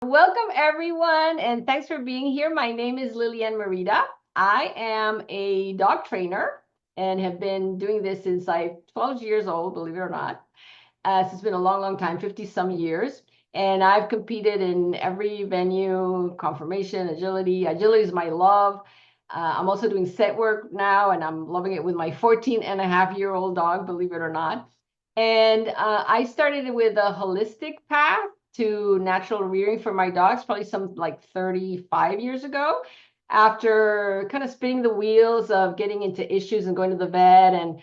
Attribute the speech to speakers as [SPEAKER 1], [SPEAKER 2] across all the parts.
[SPEAKER 1] Welcome everyone, and thanks for being here. My name is Lilian Merida. I am a dog trainer and have been doing this since I'm 12 years old, believe it or not. So it's been a long, long time, 50 some years. And I've competed in every venue, conformation, agility. Agility is my love. I'm also doing set work now, and I'm loving it with my 14-and-a-half-year-old dog, believe it or not. And I started it with a holistic path to natural rearing for my dogs, probably some like 35 years ago, after kind of spinning the wheels of getting into issues and going to the vet and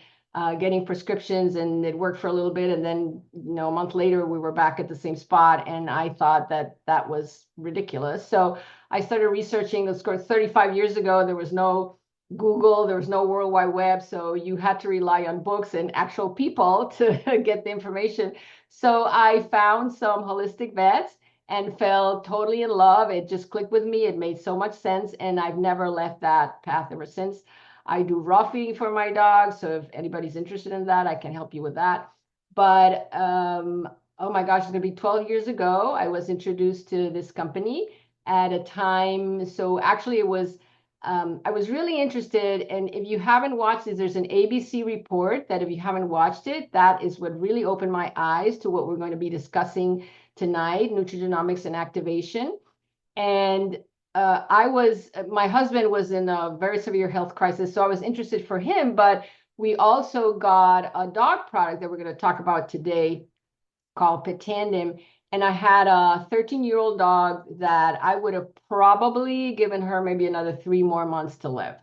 [SPEAKER 1] getting prescriptions, and it worked for a little bit. And then, a month later, we were back at the same spot. And I thought that that was ridiculous. So I started researching. Of course, 35 years ago, there was no Google, there was no World Wide Web. So you had to rely on books and actual people to get the information. So I found some holistic vets and fell totally in love. It just clicked with me. It made so much sense. And I've never left that path ever since. I do raw feeding for my dogs. So if anybody's interested in that, I can help you with that. But oh my gosh, it's gonna be 12 years ago. I was introduced to this company at a time. So actually it was, I was really interested. And if you haven't watched this, there's an ABC report that if you haven't watched it, that is what really opened my eyes to what we're going to be discussing tonight, nutrigenomics and activation. And my husband was in a very severe health crisis, so I was interested for him, but we also got a dog product that we're going to talk about today called Pet Tandem. And I had a 13-year-old dog that I would have probably given her maybe another 3 more months to live.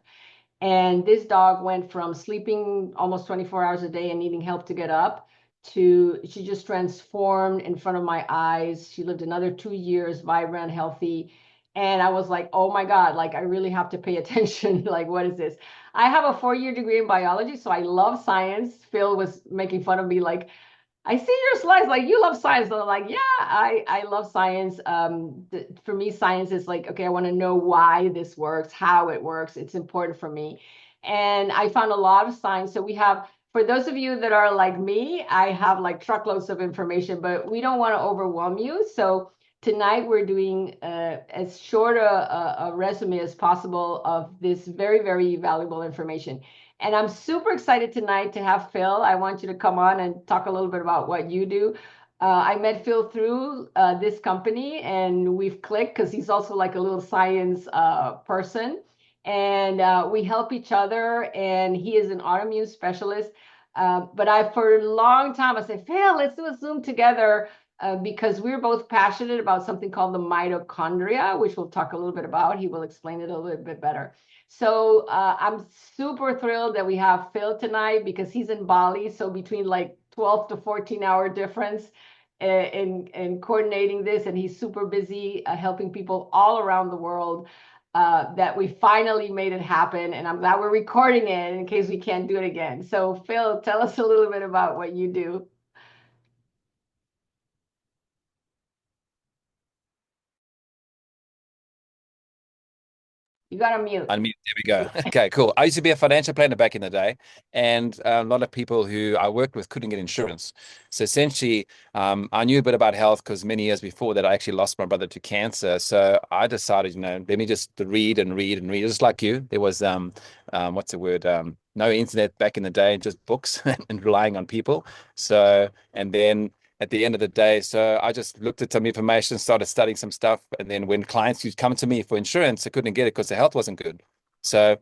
[SPEAKER 1] And this dog went from sleeping almost 24 hours a day and needing help to get up to she just transformed in front of my eyes. She lived another 2 years, vibrant, healthy. And I was like, oh my God, like I really have to pay attention. Like, what is this? I have a 4-year degree in biology, so I love science. Phil was making fun of me, like, I see your slides, like you love science. And I'm like, yeah, I love science. For me, science is like, okay, I want to know why this works, how it works. It's important for me. And I found a lot of science. So we have, for those of you that are like me, I have like truckloads of information, but we don't want to overwhelm you. So tonight we're doing as short a resume as possible of this very, very valuable information. And I'm super excited tonight to have Phil. I want you to come on and talk a little bit about what you do. I met Phil through this company, and we've clicked because he's also like a little science person. And we help each other, and he is an autoimmune specialist. But for a long time, I said, Phil, let's do a Zoom together because we're both passionate about something called the mitochondria, which we'll talk a little bit about. He will explain it a little bit better. So I'm super thrilled that we have Phil tonight because he's in Bali. So between like 12 to 14-hour difference in coordinating this, and he's super busy helping people all around the world, that we finally made it happen. And I'm glad we're recording it in case we can't do it again. So Phil, tell us a little bit about what you do. You got to mute.
[SPEAKER 2] Unmute. There we go. Okay, cool. I used to be a financial planner back in the day, and a lot of people who I worked with couldn't get insurance. So essentially, I knew a bit about health because many years before that, I actually lost my brother to cancer. So I decided, let me just read and read and read, just like you. There was, what's the word? No internet back in the day, just books and relying on people. So, and then at the end of the day. So I just looked at some information, started studying some stuff. And then when clients used to come to me for insurance, I couldn't get it because their health wasn't good. So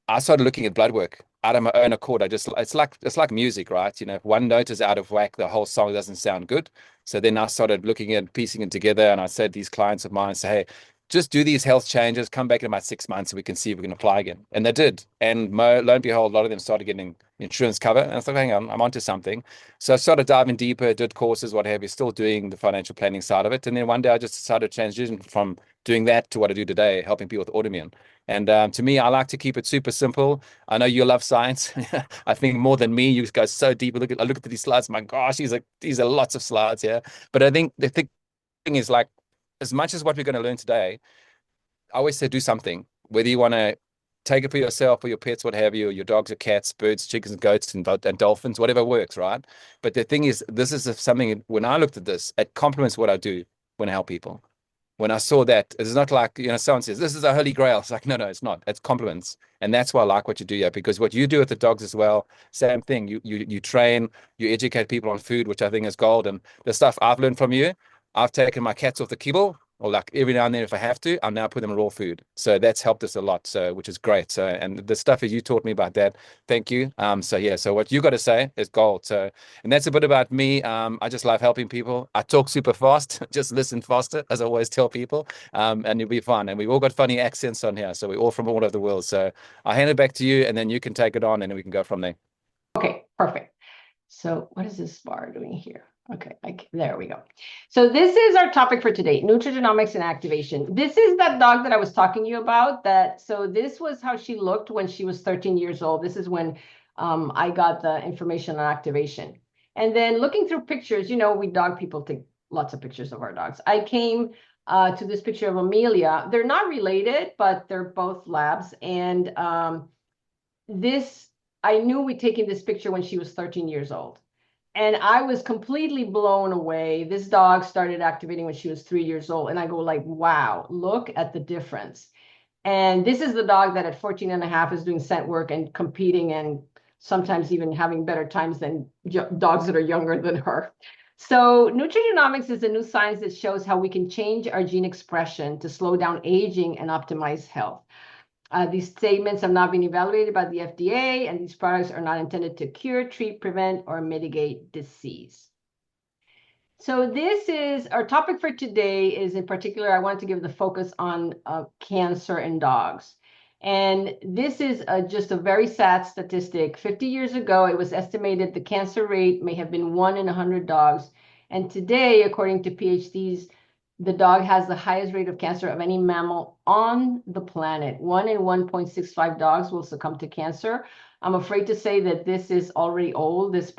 [SPEAKER 2] I started looking at blood work out of my own accord. It's like music, right? If one note is out of whack, the whole song doesn't sound good. So then I started looking at piecing it together, and I said these clients of mine say, hey, just do these health changes, come back in about 6 months, so we can see if we can apply again. And they did. And lo and behold, a lot of them started getting insurance cover. And I thought, hang on, I'm onto something. So I started diving deeper, did courses, what have you, still doing the financial planning side of it. And then one day I just decided to transition from doing that to what I do today, helping people with autoimmune. And to me, I like to keep it super simple. I know you love science. I think more than me, you go so deep. I look at these slides. My gosh, these are lots of slides here. But I think the thing is, like, as much as what we're going to learn today, I always say do something. Whether you want to take it for yourself or your pets, what have you, your dogs or cats, birds, chickens, and goats, and dolphins, whatever works, right? But the thing is, this is something. When I looked at this, it complements what I do when I help people. when I saw that, it's not like, someone says, this is a holy grail. It's like, no, it's not. It's compliments. And that's why I like what you do here, because what you do with the dogs as well, same thing. You train, you educate people on food, which I think is gold. And the stuff I've learned from you, I've taken my cats off the kibble, or like every now and then if I have to, I'll now put them in raw food. So that's helped us a lot. So which is great. So and the stuff that you taught me about that, thank you. So yeah, so what you got to say is gold. So and that's a bit about me. I just love helping people. I talk super fast, just listen faster, as I always tell people. And you'll be fine. And we've all got funny accents on here. So we're all from all over the world. So I'll hand it back to you and then you can take it on and then we can go from there.
[SPEAKER 1] Okay, perfect. So what is this bar doing here? Okay, there we go. So this is our topic for today, nutrigenomics and activation. This is that dog that I was talking to you about. So this was how she looked when she was 13 years old. This is when I got the information on activation. And then looking through pictures, we dog people take lots of pictures of our dogs. I came to this picture of Amelia. They're not related, but they're both labs. And I knew we'd taken this picture when she was 13 years old. And I was completely blown away. This dog started activating when she was 3 years old. And I go like, wow, look at the difference. And this is the dog that at 14 and a half is doing scent work and competing and sometimes even having better times than dogs that are younger than her. So nutrigenomics is a new science that shows how we can change our gene expression to slow down aging and optimize health. These statements have not been evaluated by the FDA, and these products are not intended to cure, treat, prevent, or mitigate disease. So this is our topic for today is in particular, I wanted to give the focus on cancer in dogs. And this is just a very sad statistic. 50 years ago, it was estimated the cancer rate may have been 1 in 100 dogs. And today, according to PhDs, the dog has the highest rate of cancer of any mammal on the planet. 1 in 1.65 dogs will succumb to cancer. I'm afraid to say that this is already old. This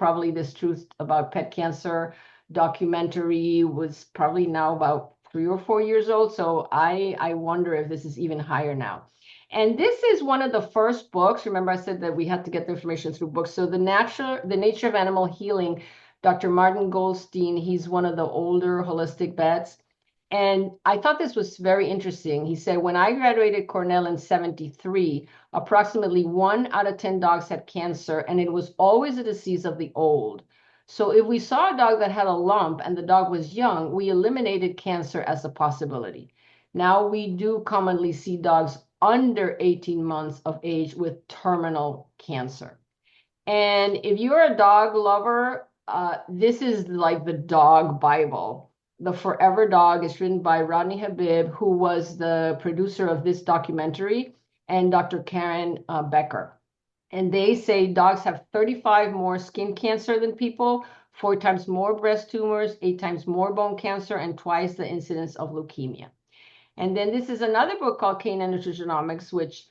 [SPEAKER 1] truth about pet cancer documentary was probably now about 3 or 4 years old. So I wonder if this is even higher now. And this is one of the first books. Remember, I said that we had to get the information through books. So the Nature of Animal Healing, Dr. Martin Goldstein, he's one of the older holistic vets. And I thought this was very interesting. He said, when I graduated Cornell in 73, approximately 1 out of 10 dogs had cancer, and it was always a disease of the old. So if we saw a dog that had a lump and the dog was young, we eliminated cancer as a possibility. Now we do commonly see dogs under 18 months of age with terminal cancer. And if you're a dog lover, this is like the dog Bible. The Forever Dog is written by Rodney Habib, who was the producer of this documentary, and Dr. Karen Becker. And they say dogs have 35 more skin cancer than people, 4 times more breast tumors, 8 times more bone cancer, and twice the incidence of leukemia. And then this is another book called Canine Nutrigenomics, which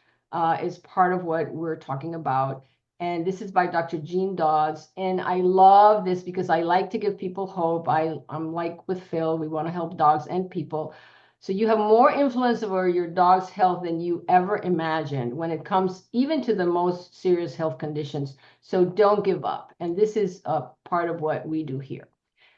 [SPEAKER 1] is part of what we're talking about. And this is by Dr. Gene Dodds. And I love this because I like to give people hope. I'm like with Phil, we want to help dogs and people. So you have more influence over your dog's health than you ever imagined when it comes even to the most serious health conditions. So don't give up. And this is a part of what we do here.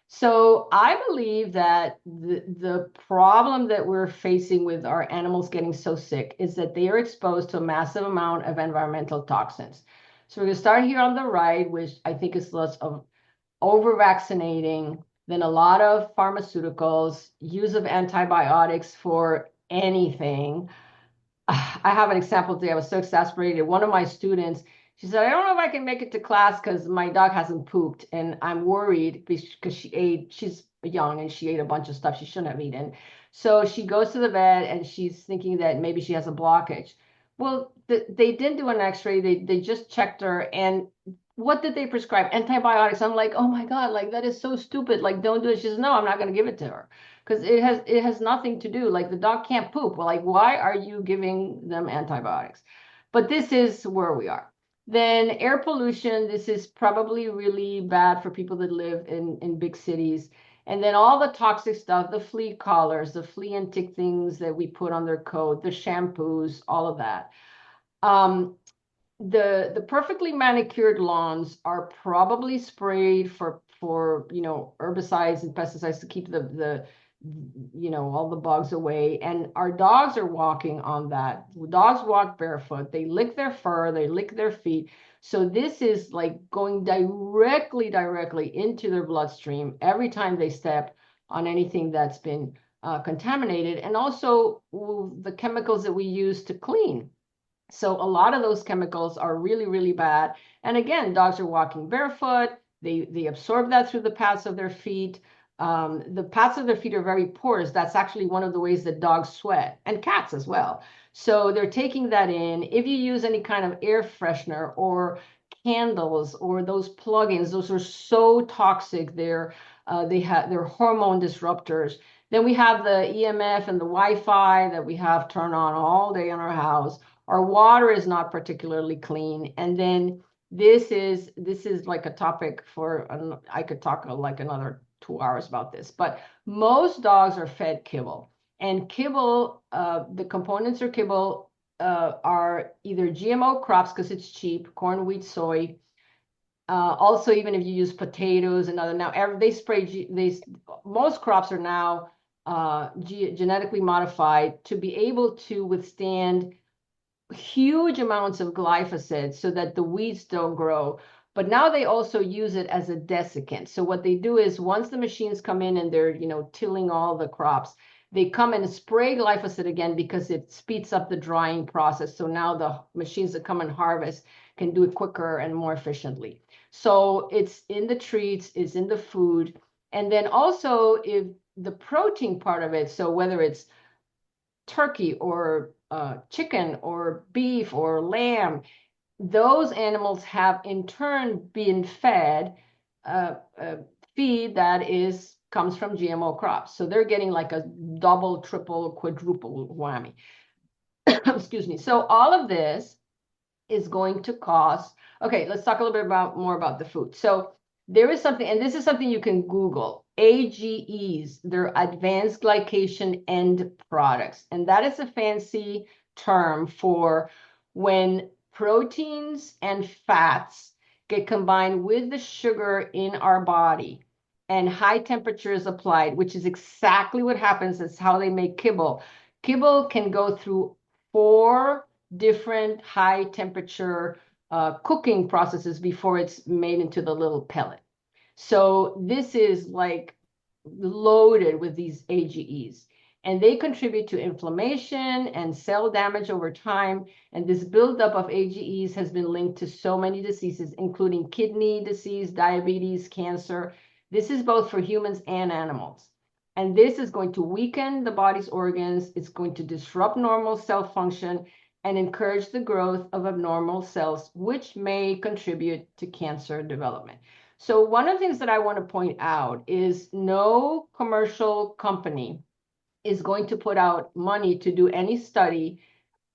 [SPEAKER 1] So I believe that the problem that we're facing with our animals getting so sick is that they are exposed to a massive amount of environmental toxins. So we're going to start here on the right, which I think is lots of over-vaccinating, then a lot of pharmaceuticals, use of antibiotics for anything. I have an example today. I was so exasperated. One of my students, she said, I don't know if I can make it to class because my dog hasn't pooped. And I'm worried because she's young and she ate a bunch of stuff she shouldn't have eaten. So she goes to the vet and she's thinking that maybe she has a blockage. Well, they didn't do an x-ray. They just checked her. And what did they prescribe? Antibiotics. I'm like, oh my God, like that is so stupid. Like, don't do it. She says, no, I'm not going to give it to her because it has nothing to do. Like the dog can't poop. Well, like, why are you giving them antibiotics? But this is where we are. Then air pollution. This is probably really bad for people that live in big cities. And then all the toxic stuff, the flea collars, the flea and tick things that we put on their coat, the shampoos, all of that. The perfectly manicured lawns are probably sprayed for herbicides and pesticides to keep the all the bugs away. And our dogs are walking on that. Dogs walk barefoot. They lick their fur, they lick their feet. So this is like going directly into their bloodstream every time they step on anything that's been contaminated. And also the chemicals that we use to clean. So a lot of those chemicals are really, really bad. And again, dogs are walking barefoot. They absorb that through the pads of their feet. The pads of their feet are very porous. That's actually one of the ways that dogs sweat, and cats as well. So they're taking that in. If you use any kind of air freshener or candles or those plugins, those are so toxic. They're hormone disruptors. Then we have the EMF and the Wi-Fi that we have turned on all day in our house. Our water is not particularly clean. And then this is like a topic for I could talk like another 2 hours about this, but most dogs are fed kibble. And kibble, the components of kibble are either GMO crops because it's cheap, corn, wheat, soy. Also, even if you use potatoes and other now, they spray most crops are now genetically modified to be able to withstand huge amounts of glyphosate so that the weeds don't grow. But now they also use it as a desiccant. So what they do is once the machines come in and they're, tilling all the crops, they come and spray glyphosate again because it speeds up the drying process. So now the machines that come and harvest can do it quicker and more efficiently. So it's in the treats, it's in the food. And then also if the protein part of it, so whether it's turkey or chicken or beef or lamb, those animals have in turn been fed feed that comes from GMO crops. So they're getting like a double, triple, quadruple whammy. Excuse me. So all of this is going to cost. Okay, let's talk a little bit more about the food. So there is something, and this is something you can Google, AGEs, they're advanced glycation end products. And that is a fancy term for when proteins and fats get combined with the sugar in our body and high temperature is applied, which is exactly what happens. That's how they make kibble. Kibble can go through 4 different high temperature cooking processes before it's made into the little pellet. So this is like loaded with these AGEs. And they contribute to inflammation and cell damage over time. And this buildup of AGEs has been linked to so many diseases, including kidney disease, diabetes, cancer. This is both for humans and animals. And this is going to weaken the body's organs. It's going to disrupt normal cell function and encourage the growth of abnormal cells, which may contribute to cancer development. So one of the things that I want to point out is no commercial company is going to put out money to do any study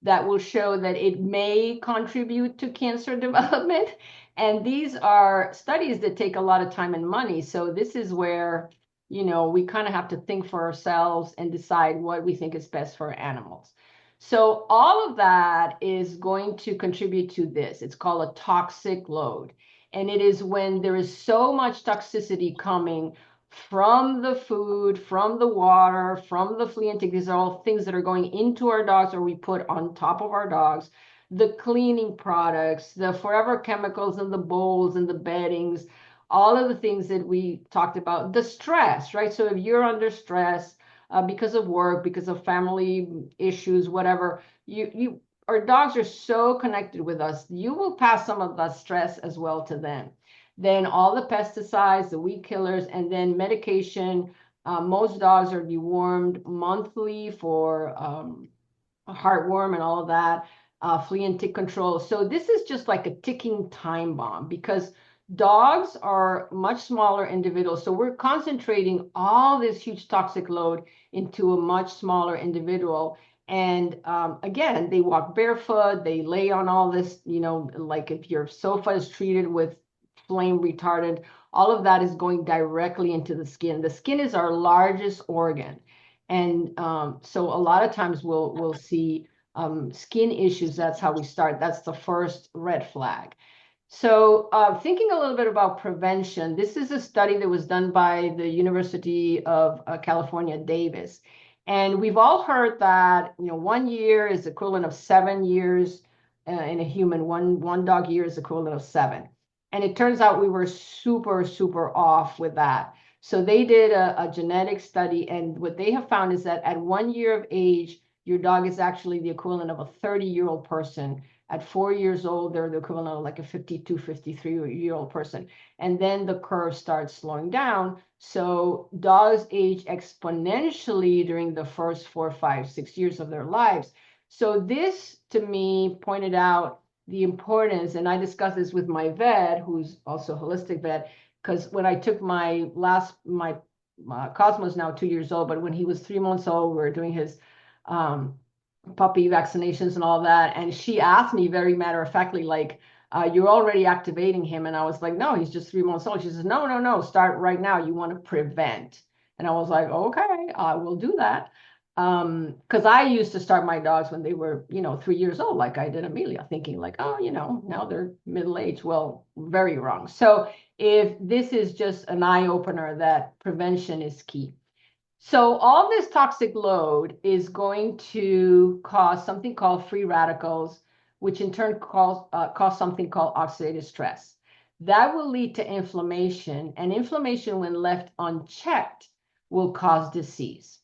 [SPEAKER 1] that will show that it may contribute to cancer development. And these are studies that take a lot of time and money. So this is where, we kind of have to think for ourselves and decide what we think is best for animals. So all of that is going to contribute to this. It's called a toxic load. And it is when there is so much toxicity coming from the food, from the water, from the flea and tick. These are all things that are going into our dogs or we put on top of our dogs. The cleaning products, the forever chemicals in the bowls and the beddings, all of the things that we talked about, the stress, right? So if you're under stress because of work, because of family issues, whatever, our dogs are so connected with us, you will pass some of that stress as well to them. Then all the pesticides, the weed killers, and then medication. Most dogs are dewormed monthly for heartworm and all of that, flea and tick control. So this is just like a ticking time bomb because dogs are much smaller individuals. So we're concentrating all this huge toxic load into a much smaller individual. And again, they walk barefoot, they lay on all this, like if your sofa is treated with flame retardant, all of that is going directly into the skin. The skin is our largest organ. And so a lot of times we'll see skin issues. That's how we start. That's the first red flag. So, thinking a little bit about prevention, this is a study that was done by the University of California, Davis. And we've all heard that, 1 year is equivalent of 7 years in a human. One dog year is equivalent of seven. And it turns out we were super, super off with that. So they did a genetic study, and what they have found is that at 1 year of age, your dog is actually the equivalent of a 30-year-old person. At 4 years old, they're the equivalent of like a 52, 53-year-old person. And then the curve starts slowing down. So dogs age exponentially during the first 4, 5, 6 years of their lives. So this, to me, pointed out the importance, and I discussed this with my vet, who's also a holistic vet, because when I took my Cosmo's now 2 years old, but when he was 3 months old, we were doing his puppy vaccinations and all that. And she asked me very matter of factly, like, you're already activating him. And I was like, no, he's just 3 months old. She says, no, no, no, start right now. You want to prevent. And I was like, okay, I will do that. Because I used to start my dogs when they were, 3 years old, like I did Amelia, thinking like, oh, now they're middle age. Well, very wrong. So if this is just an eye opener that prevention is key. So all this toxic load is going to cause something called free radicals, which in turn cause something called oxidative stress. That will lead to inflammation, and inflammation, when left unchecked, will cause disease.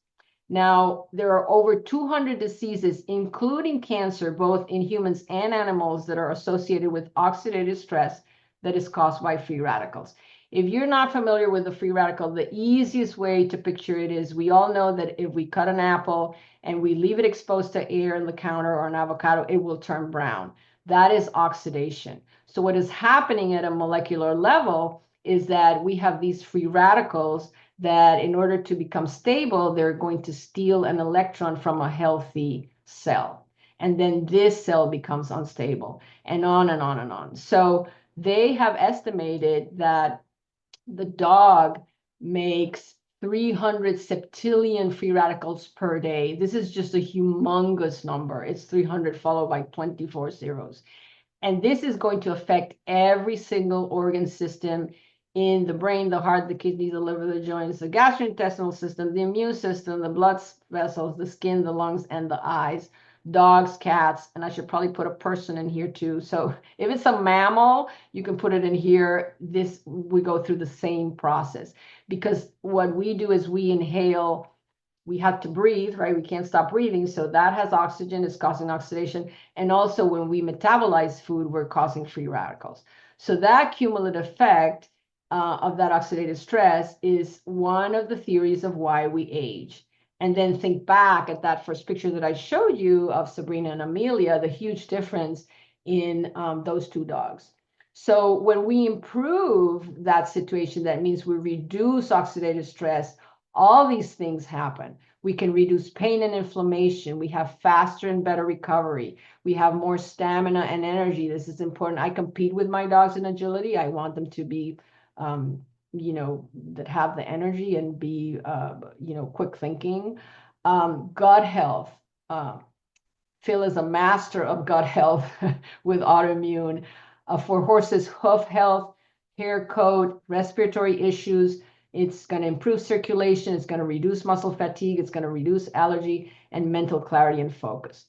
[SPEAKER 1] Now, there are over 200 diseases, including cancer, both in humans and animals, that are associated with oxidative stress that is caused by free radicals. If you're not familiar with the free radical, the easiest way to picture it is, we all know that if we cut an apple and we leave it exposed to air in the counter, or an avocado, it will turn brown. That is oxidation. So what is happening at a molecular level is that we have these free radicals that, in order to become stable, they're going to steal an electron from a healthy cell. And then this cell becomes unstable, and on and on and on. So they have estimated that the dog makes 300 septillion free radicals per day. This is just a humongous number. It's 300 followed by 24 zeros. And this is going to affect every single organ system in the brain, the heart, the kidneys, the liver, the joints, the gastrointestinal system, the immune system, the blood vessels, the skin, the lungs, and the eyes. Dogs, cats, and I should probably put a person in here too. So if it's a mammal, you can put it in here. We go through the same process, because what we do is we inhale, we have to breathe, right? We can't stop breathing. So that has oxygen, is causing oxidation. And also when we metabolize food, we're causing free radicals. So that cumulative effect of that oxidative stress is one of the theories of why we age. And then think back at that first picture that I showed you of Sabrina and Amelia, the huge difference in those two dogs. So when we improve that situation, that means we reduce oxidative stress. All these things happen. We can reduce pain and inflammation. We have faster and better recovery. We have more stamina and energy. This is important. I compete with my dogs in agility. I want them to be, that have the energy and be, quick thinking. Gut health. Phil is a master of gut health with autoimmune. For horses, hoof health, hair coat, respiratory issues. It's going to improve circulation. It's going to reduce muscle fatigue. It's going to reduce allergy and mental clarity and focus.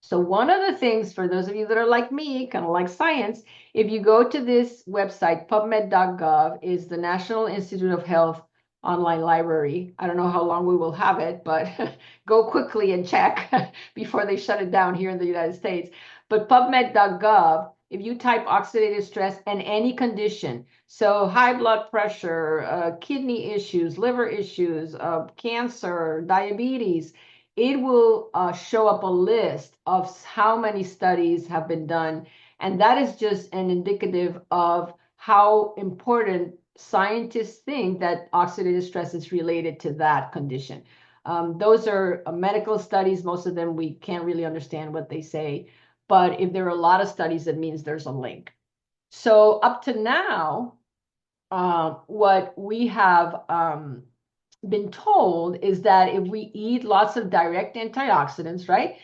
[SPEAKER 1] So one of the things, for those of you that are like me, kind of like science, if you go to this website, pubmed.gov, is the National Institute of Health online library. I don't know how long we will have it, but go quickly and check before they shut it down here in the United States. But pubmed.gov, if you type oxidative stress and any condition, so high blood pressure, kidney issues, liver issues, cancer, diabetes, it will show up a list of how many studies have been done. And that is just an indicative of how important scientists think that oxidative stress is related to that condition. Those are medical studies. Most of them, we can't really understand what they say. But if there are a lot of studies, it means there's a link. So up to now, what we have been told is that if we eat lots of direct antioxidants, right?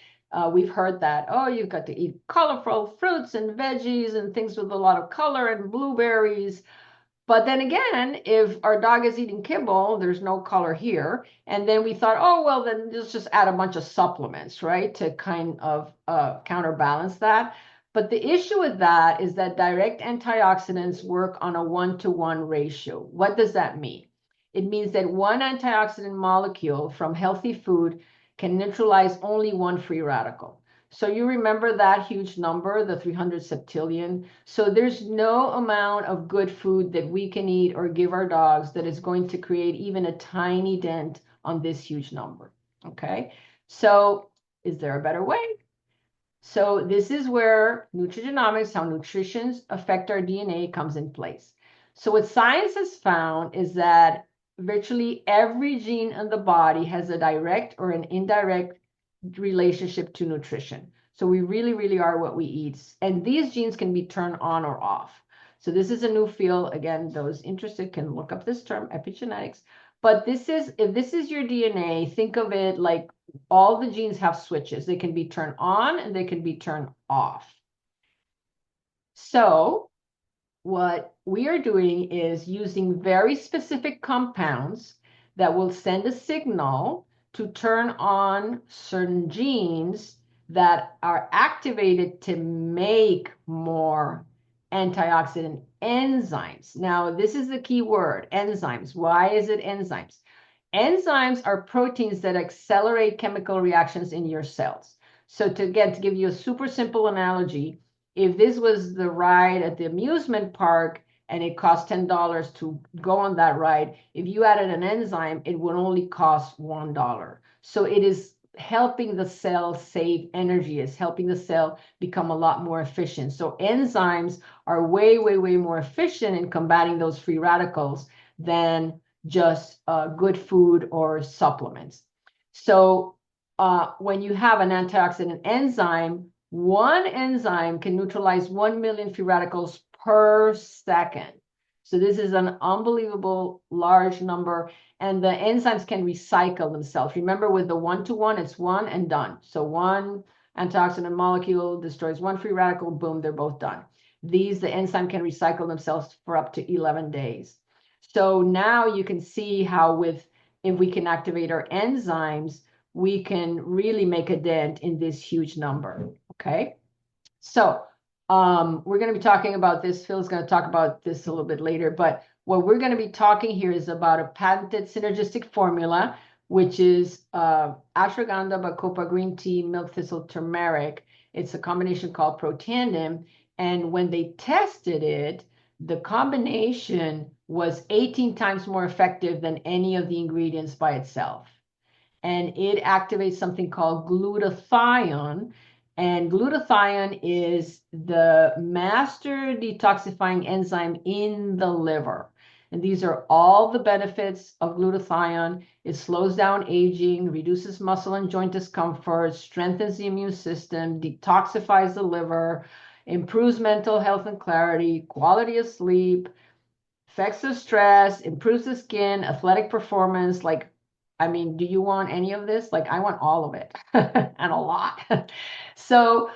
[SPEAKER 1] We've heard that, oh, you've got to eat colorful fruits and veggies and things with a lot of color and blueberries. But then again, if our dog is eating kibble, there's no color here. And then we thought, oh, well, then let's just add a bunch of supplements, right, to kind of counterbalance that. But the issue with that is that direct antioxidants work on a 1-to-1 ratio. What does that mean? It means that one antioxidant molecule from healthy food can neutralize only one free radical. So you remember that huge number, the 300 septillion. So there's no amount of good food that we can eat or give our dogs that is going to create even a tiny dent on this huge number. Okay. So is there a better way? So this is where nutrigenomics, how nutritions affect our DNA, comes in place. So what science has found is that virtually every gene in the body has a direct or an indirect relationship to nutrition. So we really, really are what we eat. And these genes can be turned on or off. So this is a new field. Again, those interested can look up this term, epigenetics. But this is, if this is your DNA, think of it like all the genes have switches. They can be turned on and they can be turned off. So what we are doing is using very specific compounds that will send a signal to turn on certain genes that are activated to make more antioxidant enzymes. Now, this is the key word, enzymes. Why is it enzymes? Enzymes are proteins that accelerate chemical reactions in your cells. So to give you a super simple analogy, if this was the ride at the amusement park and it cost $10 to go on that ride, if you added an enzyme, it would only cost $1. So it is helping the cell save energy, it's helping the cell become a lot more efficient. So enzymes are way, way, way more efficient in combating those free radicals than just good food or supplements. So when you have an antioxidant enzyme, one enzyme can neutralize 1 million free radicals per second. So this is an unbelievable large number, and the enzymes can recycle themselves. Remember, with the 1-to-1, it's one and done. So one antioxidant molecule destroys one free radical, boom, they're both done. The enzyme can recycle themselves for up to 11 days. So now you can see how if we can activate our enzymes, we can really make a dent in this huge number, okay? So we're going to be talking about this. Phil's going to talk about this a little bit later, but what we're going to be talking here is about a patented synergistic formula, which is ashwagandha, bacopa, green tea, milk thistle, turmeric. It's a combination called Protandim, and when they tested it, the combination was 18 times more effective than any of the ingredients by itself. And it activates something called glutathione. And glutathione is the master detoxifying enzyme in the liver. And these are all the benefits of glutathione. It slows down aging, reduces muscle and joint discomfort, strengthens the immune system, detoxifies the liver, improves mental health and clarity, quality of sleep, affects the stress, improves the skin, athletic performance. Like, I mean, do you want any of this? Like, I want all of it and a lot. So,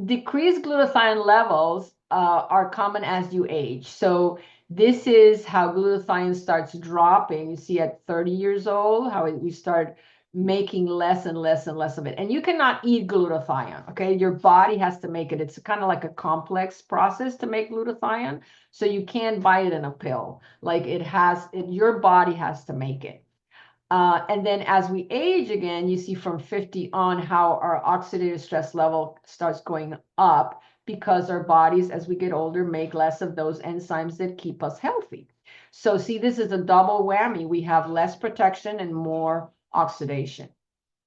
[SPEAKER 1] decreased glutathione levels are common as you age. So, this is how glutathione starts dropping. You see, at 30 years old, how we start making less and less and less of it. And you cannot eat glutathione, okay? Your body has to make it. It's kind of like a complex process to make glutathione. So you can't buy it in a pill. Like your body has to make it. And then as we age again, you see from 50 on how our oxidative stress level starts going up because our bodies, as we get older, make less of those enzymes that keep us healthy. So see, this is a double whammy. We have less protection and more oxidation.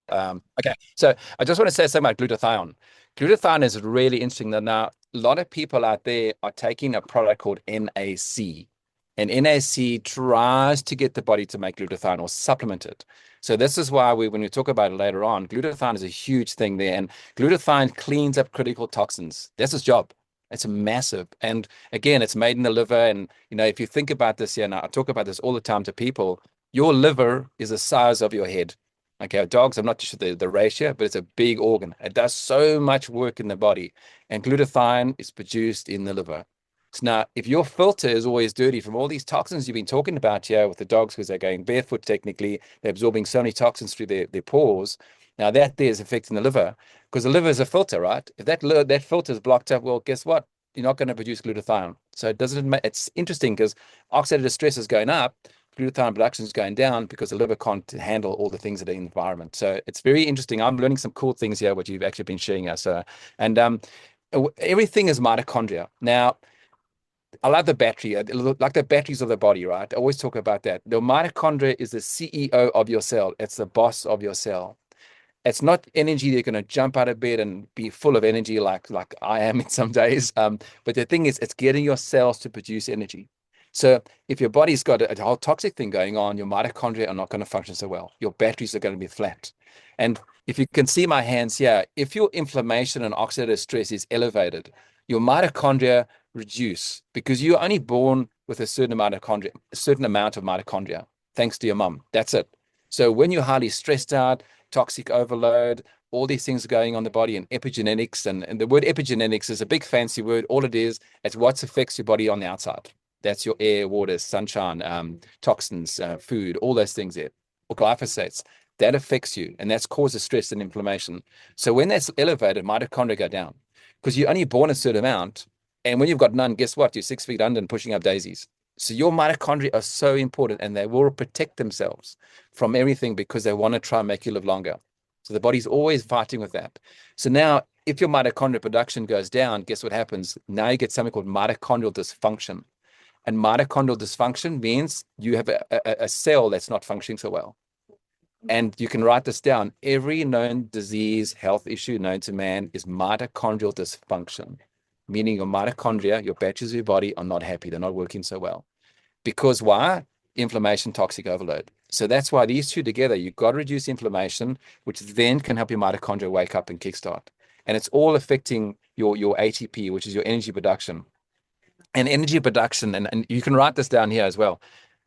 [SPEAKER 2] Okay, so I just want to say something about glutathione. Glutathione is really interesting that now a lot of people out there are taking a product called NAC, and NAC tries to get the body to make glutathione or supplement it. So this is why when we talk about it later on, glutathione is a huge thing there, and glutathione cleans up critical toxins. That's its job. It's massive. And again, it's made in the liver. And, if you think about this here, now I talk about this all the time to people, your liver is the size of your head. Okay, dogs, I'm not too sure the ratio, but it's a big organ. It does so much work in the body, and glutathione is produced in the liver. So now, if your filter is always dirty from all these toxins you've been talking about here with the dogs, because they're going barefoot, technically, they're absorbing so many toxins through their pores. Now, that there is affecting the liver, because the liver is a filter, right? If that filter is blocked up, well, guess what? You're not going to produce glutathione. So it doesn't. It's interesting because oxidative stress is going up, glutathione production is going down because the liver can't handle all the things that are in the environment. So it's very interesting. I'm learning some cool things here, what you've actually been sharing us. And everything is mitochondria. Now, I love the battery, like the batteries of the body, right? I always talk about that. The mitochondria is the CEO of your cell. It's the boss of your cell. It's not energy they're going to jump out of bed and be full of energy like I am in some days. But the thing is, it's getting your cells to produce energy. So if your body's got a whole toxic thing going on, your mitochondria are not going to function so well. Your batteries are going to be flat. And if you can see my hands here, if your inflammation and oxidative stress is elevated, your mitochondria reduce because you're only born with a certain amount of mitochondria, thanks to your mom. That's it. So when you're highly stressed out, toxic overload, all these things going on the body, and epigenetics. And the word epigenetics is a big fancy word. All it is, it's what affects your body on the outside. That's your air, water, sunshine, toxins, food, all those things there, or glyphosates. That affects you, and that's causes stress and inflammation. So when that's elevated, mitochondria go down because you're only born a certain amount. And when you've got none, guess what? You're 6 feet under and pushing up daisies. So your mitochondria are so important, and they will protect themselves from everything because they want to try and make you live longer. So the body's always fighting with that. So now, if your mitochondrial production goes down, guess what happens? Now you get something called mitochondrial dysfunction. And mitochondrial dysfunction means you have a cell that's not functioning so well. And you can write this down. Every known disease, health issue known to man is mitochondrial dysfunction, meaning your mitochondria, your batteries of your body, are not happy. They're not working so well. Because why? Inflammation, toxic overload. So that's why these two together, you've got to reduce inflammation, which then can help your mitochondria wake up and kickstart. And it's all affecting your ATP, which is your energy production. And energy production, and you can write this down here as well.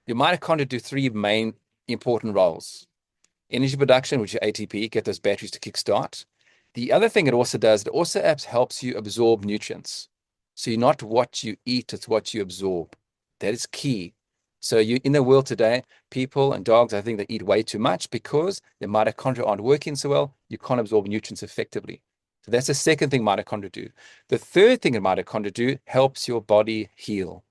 [SPEAKER 2] Your mitochondria do three main important roles. Energy production, which is ATP, get those batteries to kickstart. The other thing it also does, it also helps you absorb nutrients. So you're not what you eat, it's what you absorb. That is key. So you in the world today, people and dogs, I think they eat way too much because the mitochondria aren't working so well. You can't absorb nutrients effectively. So that's the second thing mitochondria do. The third thing that mitochondria do helps your body heal.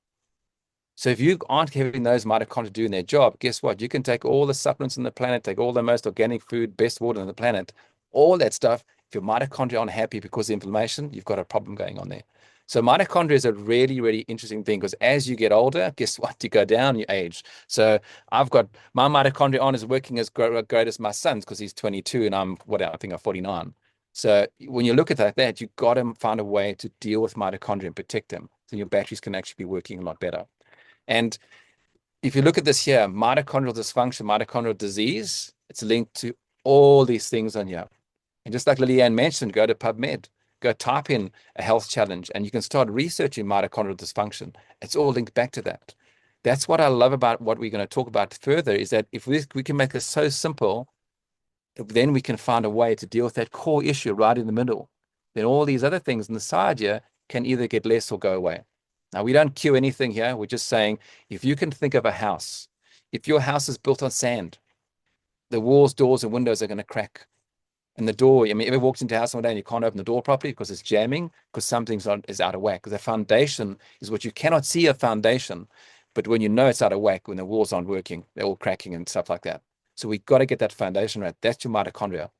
[SPEAKER 2] So if you aren't having those mitochondria doing their job, guess what? You can take all the supplements on the planet, take all the most organic food, best water on the planet, all that stuff. If your mitochondria aren't happy because of inflammation, you've got a problem going on there. So mitochondria is a really, really interesting thing because as you get older, guess what? You go down, you age. So I've got my mitochondria on is working as great as my son's because he's 22 and I'm what I think I'm 49. So when you look at that, you've got to find a way to deal with mitochondria and protect them so your batteries can actually be working a lot better. And if you look at this here, mitochondrial dysfunction, mitochondrial disease, it's linked to all these things on here. And just like Lillian mentioned, go to PubMed, go type in a health challenge, and you can start researching mitochondrial dysfunction. It's all linked back to that. That's what I love about what we're going to talk about further is that if we can make this so simple, then we can find a way to deal with that core issue right in the middle. Then all these other things on the side here can either get less or go away. Now, we don't cue anything here. We're just saying if you can think of a house, if your house is built on sand, the walls, doors, and windows are going to crack. And the door, I mean, ever walked into a house one day and you can't open the door properly because it's jamming, because something's is out of whack. Because the foundation is what you cannot see a foundation. But when you know it's out of whack, when the walls aren't working, they're all cracking and stuff like that. So we got to get that foundation right. That's your mitochondria.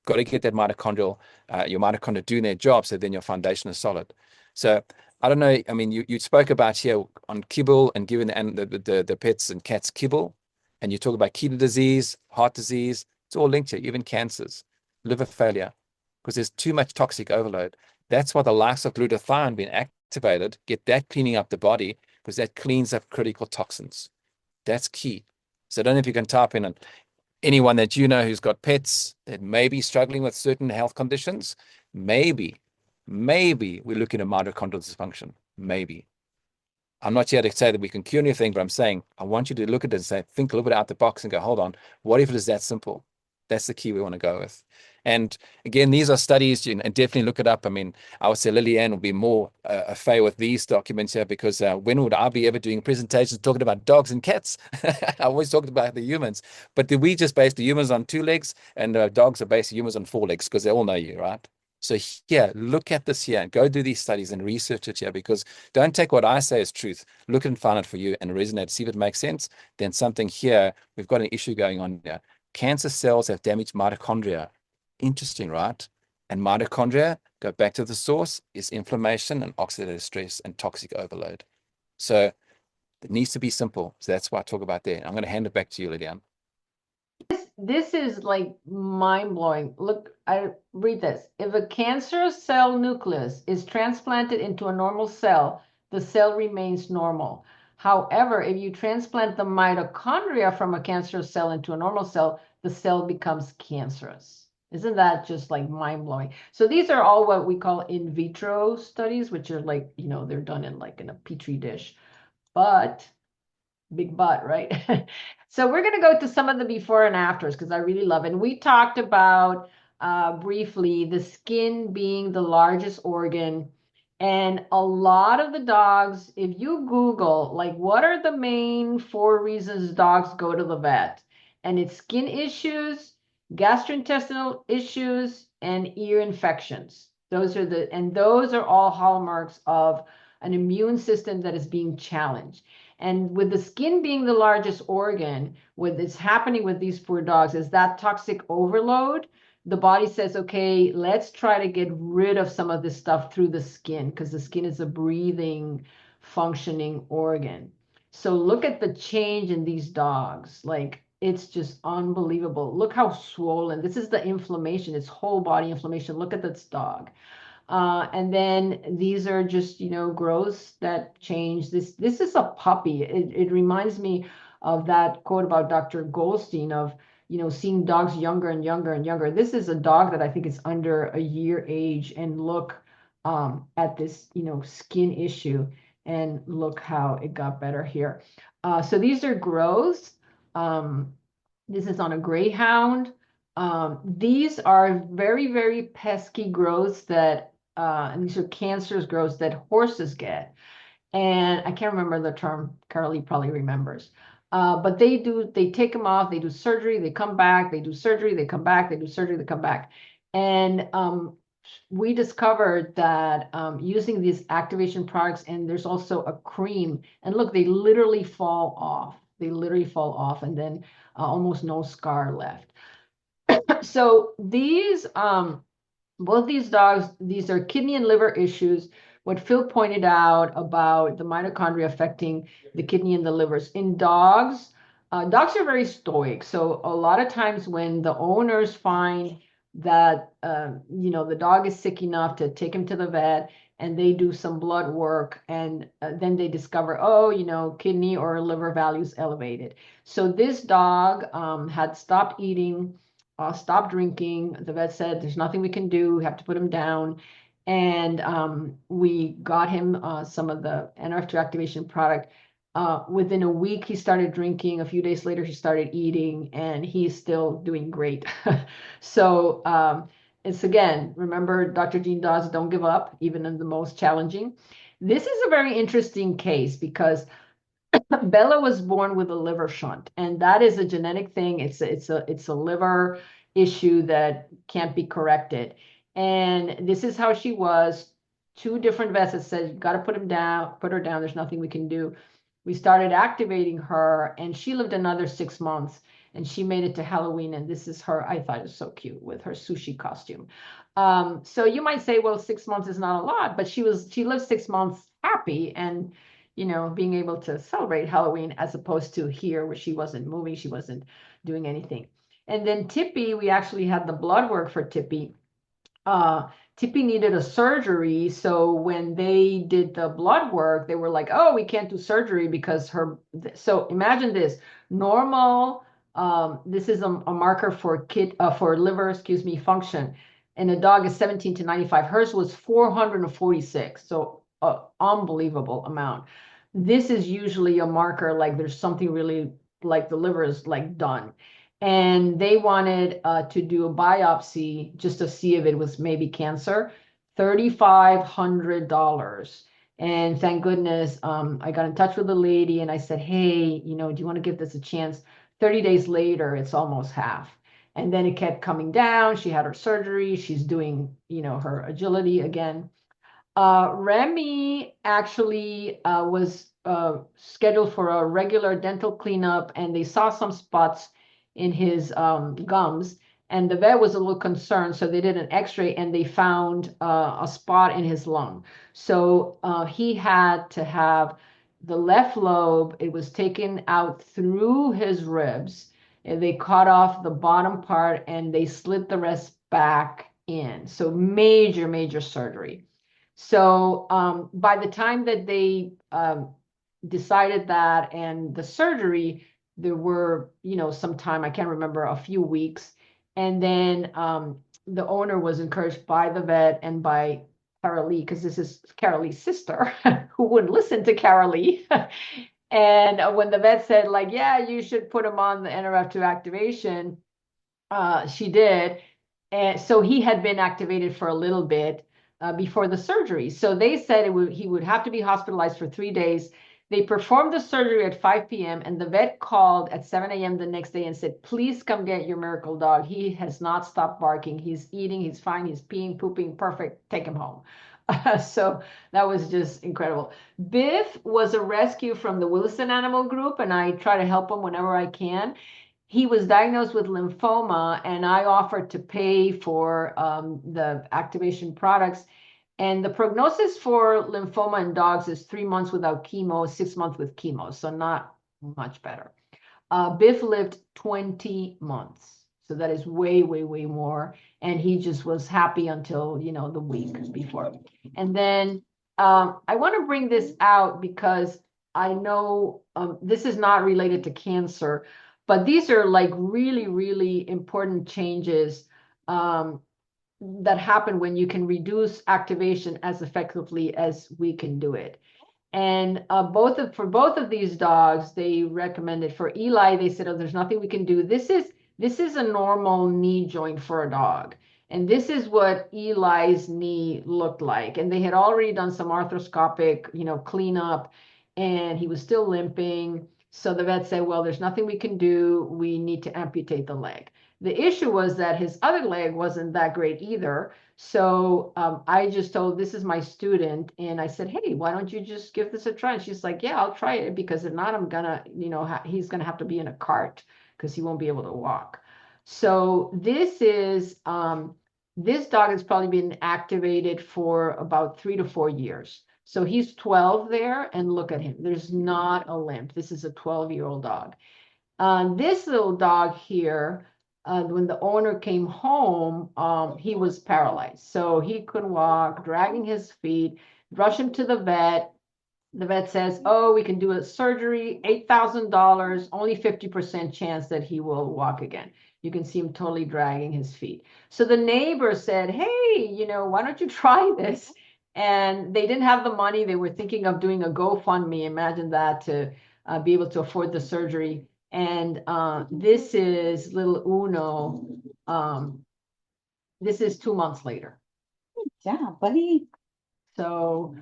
[SPEAKER 2] Got to get that your mitochondria doing their job so then your foundation is solid. So I don't know. I mean, you spoke about here on kibble and giving the pets and cats kibble, and you talk about kidney disease, heart disease. It's all linked here, even cancers, liver failure, because there's too much toxic overload. That's why the likes of glutathione being activated, get that cleaning up the body, because that cleans up critical toxins. That's key. So I don't know if you can type in anyone that you know who's got pets that may be struggling with certain health conditions. Maybe we're looking at mitochondrial dysfunction. Maybe. I'm not here to say that we can cure anything, but I'm saying I want you to look at it and say, think a little bit out the box and go, hold on, what if it is that simple? That's the key we want to go with. And again, these are studies, and definitely look it up. I mean, I would say Lillian will be more affair with these documents here because when would I be ever doing presentations talking about dogs and cats? I always talked about the humans, but we just base the humans on 2 legs and dogs are based humans on 4 legs because they all know you, right? So here, look at this here and go do these studies and research it here because don't take what I say as truth. Look and find it for you and resonate. See if it makes sense. Then something here, we've got an issue going on here. Cancer cells have damaged mitochondria. Interesting, right? And mitochondria, go back to the source, is inflammation and oxidative stress and toxic overload. So it needs to be simple. So that's why I talk about that. I'm going to hand it back to you, Lydian.
[SPEAKER 1] This is like mind-blowing. Look, I read this. If a cancerous cell nucleus is transplanted into a normal cell, the cell remains normal. However, if you transplant the mitochondria from a cancerous cell into a normal cell, the cell becomes cancerous. Isn't that just like mind-blowing? So these are all what we call in vitro studies, which are like, they're done in like in a petri dish. But big butt, right? So we're going to go to some of the before and afters because I really love it. And we talked about briefly the skin being the largest organ. And a lot of the dogs, if you Google, like, what are the main 4 reasons dogs go to the vet? And it's skin issues, gastrointestinal issues, and ear infections. Those are all hallmarks of an immune system that is being challenged. And with the skin being the largest organ, what is happening with these poor dogs is that toxic overload. The body says, okay, let's try to get rid of some of this stuff through the skin because the skin is a breathing, functioning organ. So look at the change in these dogs. Like, it's just unbelievable. Look how swollen. This is the inflammation. It's whole body inflammation. Look at this dog. And then these are just, growths that change. This is a puppy. It reminds me of that quote about Dr. Goldstein of, seeing dogs younger and younger and younger. This is a dog that I think is under a year age. And look at this, skin issue. And look how it got better here. So these are growths. This is on a greyhound. These are very, very pesky growths that and these are cancerous growths that horses get. And I can't remember the term. Carly probably remembers. But they take them off, they do surgery, they come back, they do surgery, they come back, they do surgery, they come back. And we discovered that using these activation products, and there's also a cream, and look, they literally fall off. They literally fall off, and then almost no scar left. So both these dogs, these are kidney and liver issues. What Phil pointed out about the mitochondria affecting the kidney and the livers. In dogs, dogs are very stoic. So a lot of times when the owners find that, the dog is sick enough to take him to the vet and they do some blood work and then they discover, oh, kidney or liver values elevated. So this dog had stopped eating, stopped drinking. The vet said, there's nothing we can do. We have to put him down. And we got him some of the NRF2 activation product. Within a week, he started drinking. A few days later, he started eating, and he's still doing great. So it's, again, remember, Dr. Jean Dawes, don't give up, even in the most challenging. This is a very interesting case because Bella was born with a liver shunt, and that is a genetic thing. It's a liver issue that can't be corrected. And this is how she was. 2 different vets that said, you got to put her down. There's nothing we can do. We started activating her, and she lived another 6 months, and she made it to Halloween. And this is her. I thought it was so cute with her sushi costume. So you might say, well, 6 months is not a lot, but she lived 6 months happy and being able to celebrate Halloween as opposed to here where she wasn't moving, she wasn't doing anything. And then Tippy, we actually had the blood work for Tippy. Tippy needed a surgery. So when they did the blood work, they were like, oh, we can't do surgery because so imagine this, normal, this is a marker for liver, function. And a dog is 17 to 95. Hers was 446. So unbelievable amount. This is usually a marker like there's something really like the liver is like done. and they wanted to do a biopsy just to see if it was maybe cancer. $3,500. And thank goodness, I got in touch with the lady and I said, hey, do you want to give this a chance? 30 days later, it's almost half. And then it kept coming down. She had her surgery. She's doing, her agility again. Remy actually was scheduled for a regular dental cleanup, and they saw some spots in his gums. And the vet was a little concerned, so they did an X-ray, and they found a spot in his lung. So he had to have the left lobe. It was taken out through his ribs, and they cut off the bottom part, and they slid the rest back in. So major, major surgery. So by the time that they decided that and the surgery, there were, some time, I can't remember, a few weeks. And then the owner was encouraged by the vet and by Carolee, because this is Carolee's sister, who wouldn't listen to Carolee. And when the vet said, like, yeah, you should put him on the NRF2 activation, she did. And so he had been activated for a little bit before the surgery. So they said he would have to be hospitalized for 3 days. They performed the surgery at 5 p.m. and the vet called at 7 a.m. the next day and said, please come get your miracle dog. He has not stopped barking. He's eating. He's fine. He's peeing, pooping. Perfect. Take him home. So that was just incredible. Biff was a rescue from the Wilson Animal Group, and I try to help him whenever I can. He was diagnosed with lymphoma, and I offered to pay for the activation products. And the prognosis for lymphoma in dogs is 3 months without chemo, 6 months with chemo, so not much better. Biff lived 20 months, so that is way, way, way more. And he just was happy until, the week before. And then I want to bring this out because I know this is not related to cancer, but these are like really, really important changes that happen when you can reduce activation as effectively as we can do it. And for both of these dogs, they recommended. For Eli, they said, "Oh, there's nothing we can do. This is a normal knee joint for a dog." And this is what Eli's knee looked like. And they had already done some arthroscopic, cleanup, and he was still limping. So the vet said, well, there's nothing we can do. We need to amputate the leg. The issue was that his other leg wasn't that great either. So I just told, this is my student, and I said, hey, why don't you just give this a try? And she's like, yeah, I'll try it, because if not, I'm gonna, he's gonna have to be in a cart because he won't be able to walk. So this dog has probably been activated for about 3 to 4 years. So he's 12 there, and look at him. There's not a limp. This is a 12-year-old dog. This little dog here, when the owner came home, he was paralyzed. So he couldn't walk, dragging his feet, rush him to the vet. The vet says, oh, we can do a surgery, $8,000, only 50% chance that he will walk again. You can see him totally dragging his feet. So the neighbor said, hey, why don't you try this? And they didn't have the money. They were thinking of doing a GoFundMe. Imagine that, to be able to afford the surgery. And this is little Uno. This is 2 months later.
[SPEAKER 3] Yeah, buddy.
[SPEAKER 1] So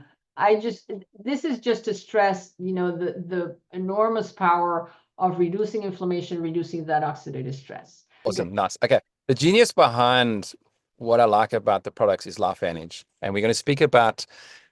[SPEAKER 1] this is just to stress, the enormous power of reducing inflammation, reducing that oxidative stress.
[SPEAKER 2] Awesome. Okay. Nice. Okay. The genius behind what I like about the products is LifeVantage. And we're going to speak about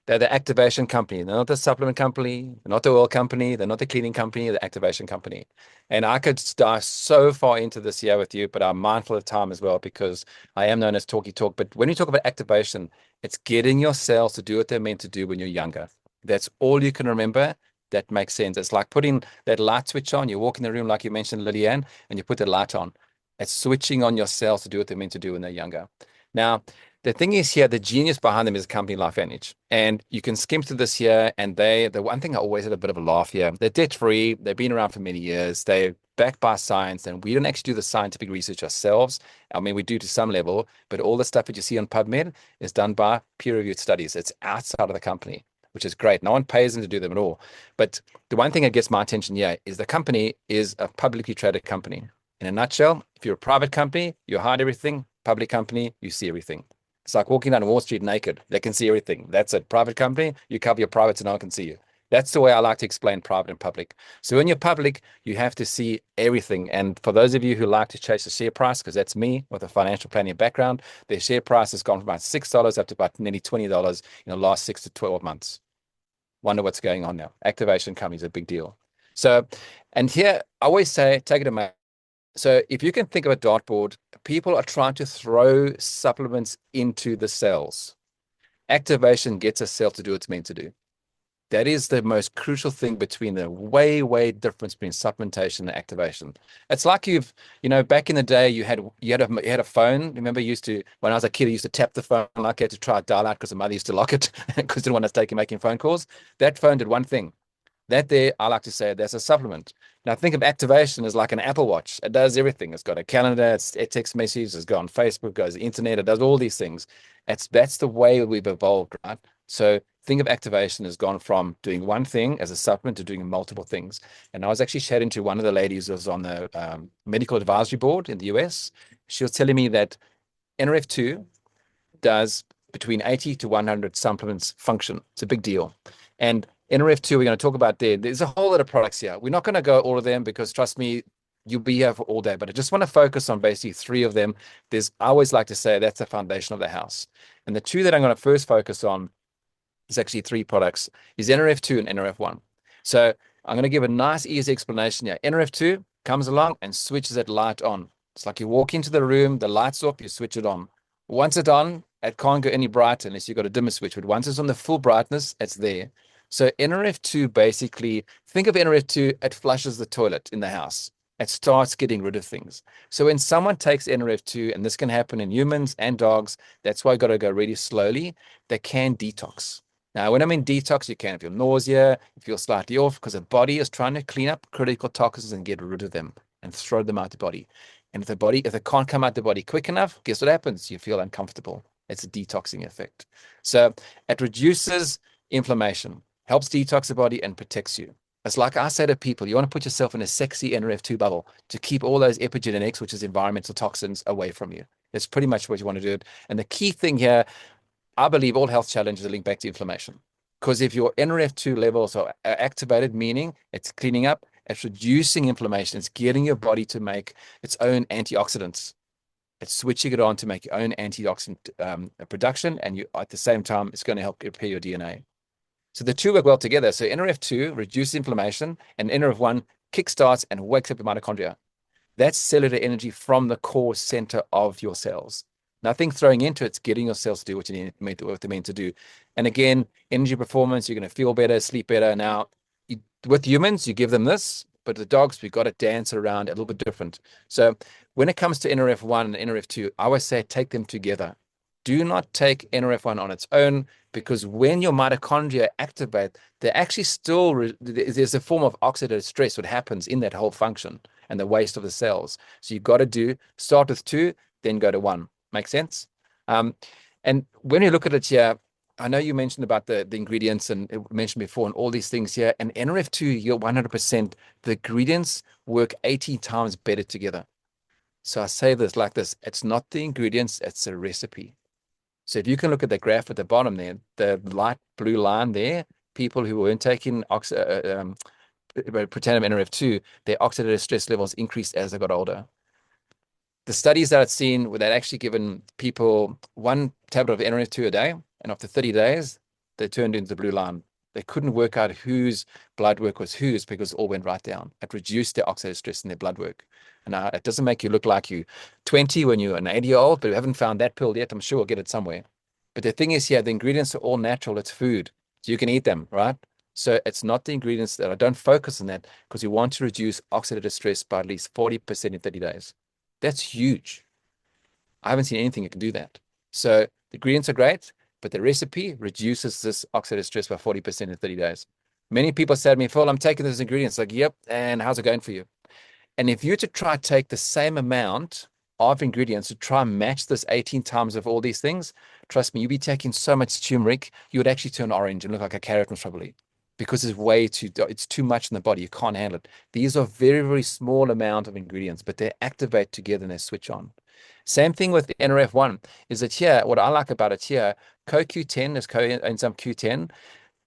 [SPEAKER 2] the activation company. They're not the supplement company, they're not the oil company, they're not the cleaning company, the activation company. And I could dive so far into this here with you, but I'm mindful of time as well, because I am known as Talky Talk. But when you talk about activation, it's getting your cells to do what they're meant to do when you're younger. That's all you can remember. That makes sense. It's like putting that light switch on. You walk in the room, like you mentioned, Lillian, and you put the light on. It's switching on your cells to do what they're meant to do when they're younger. Now, the thing is here, the genius behind them is a company LifeVantage. And you can skim through this here, and the one thing I always had a bit of a laugh here, they're debt-free, they've been around for many years, they're backed by science, and we don't actually do the scientific research ourselves. I mean, we do to some level, but all the stuff that you see on PubMed is done by peer-reviewed studies. It's outside of the company, which is great. No one pays them to do them at all. But the one thing that gets my attention here is the company is a publicly traded company. In a nutshell, if you're a private company, you hide everything. Public company, you see everything. It's like walking down Wall Street naked. They can see everything. That's it. Private company, you cover your privates and no one can see you. That's the way I like to explain private and public. So when you're public, you have to see everything. And for those of you who like to chase the share price, because that's me with a financial planning background, their share price has gone from about $6 up to about nearly $20 in the last 6 to 12 months. Wonder what's going on now. Activation coming is a big deal. So, and here I always say, take it a minute. So if you can think of a dartboard, people are trying to throw supplements into the cells. Activation gets a cell to do what it's meant to do. That is the most crucial thing between the way difference between supplementation and activation. It's like back in the day, you had a phone. Remember, when I was a kid, I used to tap the phone like I had to try to dial out because the mother used to lock it because didn't want us making phone calls. That phone did one thing. That there, I like to say that's a supplement. Now think of activation as like an Apple Watch. It does everything. It's got a calendar, it text messages, it's got on Facebook, goes the internet, it does all these things. That's the way we've evolved, right? So think of activation as gone from doing one thing as a supplement to doing multiple things. And I was actually chatting to one of the ladies who was on the medical advisory board in the US. She was telling me that NRF2 does between 80 to 100 supplements function. It's a big deal. And NRF2, we're going to talk about there. There's a whole lot of products here. We're not going to go all of them because trust me, you'll be here for all day, but I just want to focus on basically 3 of them. I always like to say that's the foundation of the house. And the 2 that I'm going to first focus on is actually 3 products, is NRF2 and NRF1. So I'm going to give a nice, easy explanation here. NRF2 comes along and switches that light on. It's like you walk into the room, the light's off, you switch it on. Once it's on, it can't go any brighter unless you've got a dimmer switch. But once it's on the full brightness, it's there. So NRF2 basically, think of NRF2, it flushes the toilet in the house. It starts getting rid of things. So when someone takes NRF2, and this can happen in humans and dogs, that's why you got to go really slowly, they can detox. Now, when I mean detox, you can feel nausea, you feel slightly off because the body is trying to clean up critical toxins and get rid of them and throw them out the body. And if they can't come out the body quick enough, guess what happens? You feel uncomfortable. It's a detoxing effect. So it reduces inflammation, helps detox the body and protects you. It's like I say to people, you want to put yourself in a sexy NRF2 bubble to keep all those epigenetics, which is environmental toxins, away from you. That's pretty much what you want to do. And the key thing here, I believe all health challenges are linked back to inflammation. Because if your NRF2 levels are activated, meaning it's cleaning up, it's reducing inflammation, it's getting your body to make its own antioxidants. It's switching it on to make your own antioxidant production, and at the same time, it's going to help repair your DNA. So the 2 work well together. So NRF2 reduces inflammation, and NRF1 kickstarts and wakes up your mitochondria. That's cellular energy from the core center of your cells. Nothing throwing into it, it's getting your cells to do what they're meant to do. And again, energy performance, you're going to feel better, sleep better. Now, with humans, you give them this, but the dogs, we've got to dance around a little bit different. So when it comes to NRF1 and NRF2, I always say take them together. Do not take NRF1 on its own, because when your mitochondria activate, they actually there's a form of oxidative stress that happens in that whole function and the waste of the cells. So you've got to start with 2, then go to 1. Make sense? And when you look at it here, I know you mentioned about the ingredients and it mentioned before and all these things here. And NRF2, you're 100%, the ingredients work 80 times better together. So I say this like this, it's not the ingredients, it's a recipe. So if you can look at the graph at the bottom there, the light blue line there, people who weren't taking protandim NRF2, their oxidative stress levels increased as they got older. The studies that I've seen, where they'd actually given people 1 tablet of NRF2 a day, and after 30 days, they turned into the blue line. They couldn't work out whose blood work was whose because it all went right down. It reduced their oxidative stress in their blood work. And now it doesn't make you look like you 20 when you're an 80-year-old, but we haven't found that pill yet. I'm sure we'll get it somewhere. But the thing is here, the ingredients are all natural. It's food. So you can eat them, right? So it's not the ingredients that I don't focus on that, because you want to reduce oxidative stress by at least 40% in 30 days. That's huge. I haven't seen anything that can do that. So the ingredients are great, but the recipe reduces this oxidative stress by 40% in 30 days. Many people say to me, Phil, I'm taking those ingredients. Like, yep, and how's it going for you? And if you were to try to take the same amount of ingredients to try and match this 18 times of all these things, trust me, you'd be taking so much turmeric, you would actually turn orange and look like a carrot most probably, because it's too much in the body. You can't handle it. These are very, very small amount of ingredients, but they activate together and they switch on. Same thing with the NRF1 is that here, what I like about it here, CoQ10 is coenzyme Q10.